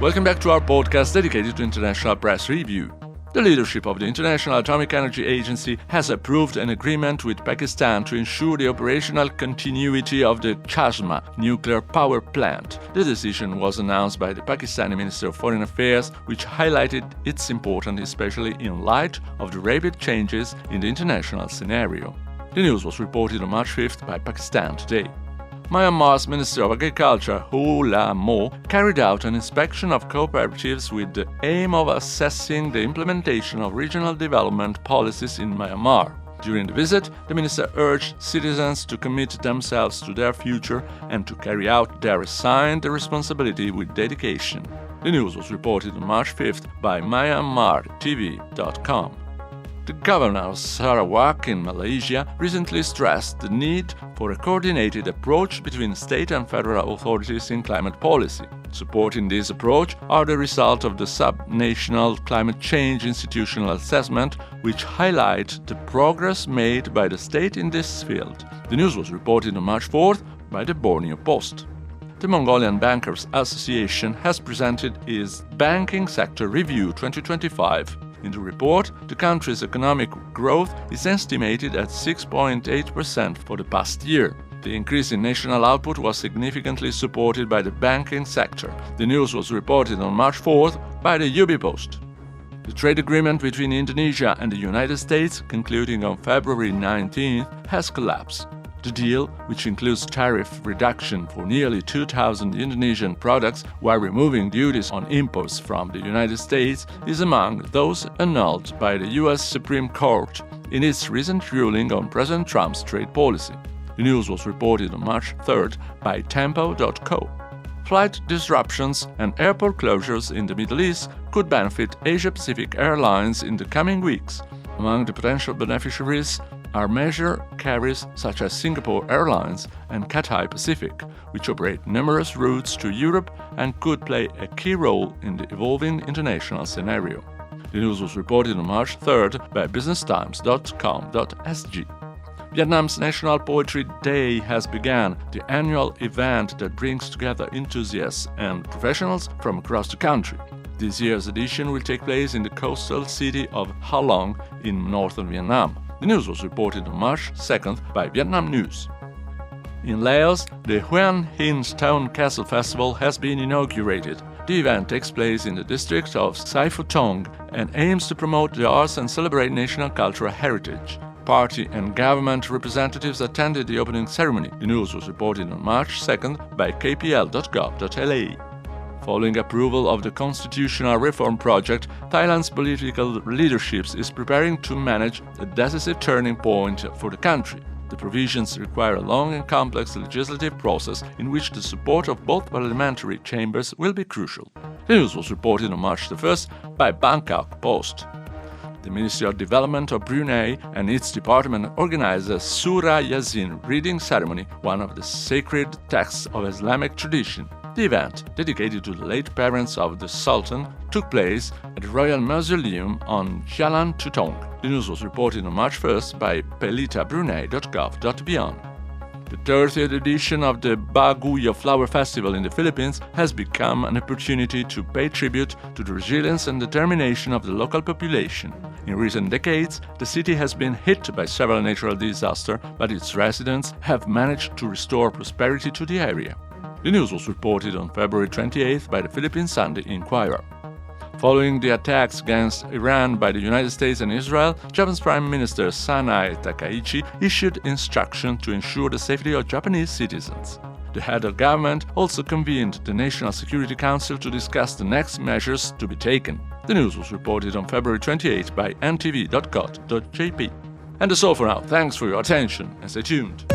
Welcome back to our podcast dedicated to international press review. The leadership of the International Atomic Energy Agency has approved an agreement with Pakistan to ensure the operational continuity of the Chashma nuclear power plant. The decision was announced by the Pakistani Minister of Foreign Affairs, which highlighted its importance especially in light of the rapid changes in the international scenario. The news was reported on March 5th by Pakistan Today. Myanmar's Minister of Agriculture, Ho La Mo, carried out an inspection of cooperatives with the aim of assessing the implementation of regional development policies in Myanmar. During the visit, the minister urged citizens to commit themselves to their future and to carry out their assigned responsibility with dedication. The news was reported on March 5th by MyanmarTV.com. The governor of Sarawak in Malaysia recently stressed the need for a coordinated approach between state and federal authorities in climate policy. Supporting this approach are the result of the Sub-National Climate Change Institutional Assessment, which highlight the progress made by the state in this field. The news was reported on March 4th by the Borneo Post. The Mongolian Bankers Association has presented its Banking Sector Review 2025. In the report, the country's economic growth is estimated at 6.8% for the past year. The increase in national output was significantly supported by the banking sector. The news was reported on March 4th by the UB Post. The trade agreement between Indonesia and the United States, concluding on February 19th, has collapsed. The deal, which includes tariff reduction for nearly 2,000 Indonesian products while removing duties on imports from the United States, is among those annulled by the U.S. Supreme Court in its recent ruling on President Trump's trade policy. The news was reported on March 3rd by Tempo.co. Flight disruptions and airport closures in the Middle East could benefit Asia-Pacific Airlines in the coming weeks. Among the potential beneficiaries are major carriers such as Singapore Airlines and Cathay Pacific, which operate numerous routes to Europe and could play a key role in the evolving international scenario. The news was reported on March 3rd by businesstimes.com.sg. Vietnam's National Poetry Day has begun, the annual event that brings together enthusiasts and professionals from across the country. This year's edition will take place in the coastal city of Ha Long in northern Vietnam. The news was reported on March 2nd by Vietnam News. In Laos, the Huan Hin Stone Castle Festival has been inaugurated. The event takes place in the district of Sai Phu Thong and aims to promote the arts and celebrate national cultural heritage. Party and government representatives attended the opening ceremony. The news was reported on March 2nd by kpl.gov.la. Following approval of the constitutional reform project, Thailand's political leadership is preparing to manage a decisive turning point for the country. The provisions require a long and complex legislative process in which the support of both parliamentary chambers will be crucial. The news was reported on March 1st by Bangkok Post. The Ministry of Development of Brunei and its department organized a Surah Yasin reading ceremony, one of the sacred texts of Islamic tradition. The event, dedicated to the late parents of the Sultan, took place at the Royal Mausoleum on Jalan Tutong. The news was reported on March 1st by pelitabrunei.gov.beyond. The 30th edition of the Baguio Flower Festival in the Philippines has become an opportunity to pay tribute to the resilience and determination of the local population. In recent decades, the city has been hit by several natural disasters, but its residents have managed to restore prosperity to the area. The news was reported on February 28th by the Philippine Sunday Inquirer. Following the attacks against Iran by the United States and Israel, Japan's Prime Minister Sanai Takaichi issued instructions to ensure the safety of Japanese citizens. The head of government also convened the National Security Council to discuss the next measures to be taken. The news was reported on February 28 by ntv.co.jp. And that's all for now. Thanks for your attention and stay tuned.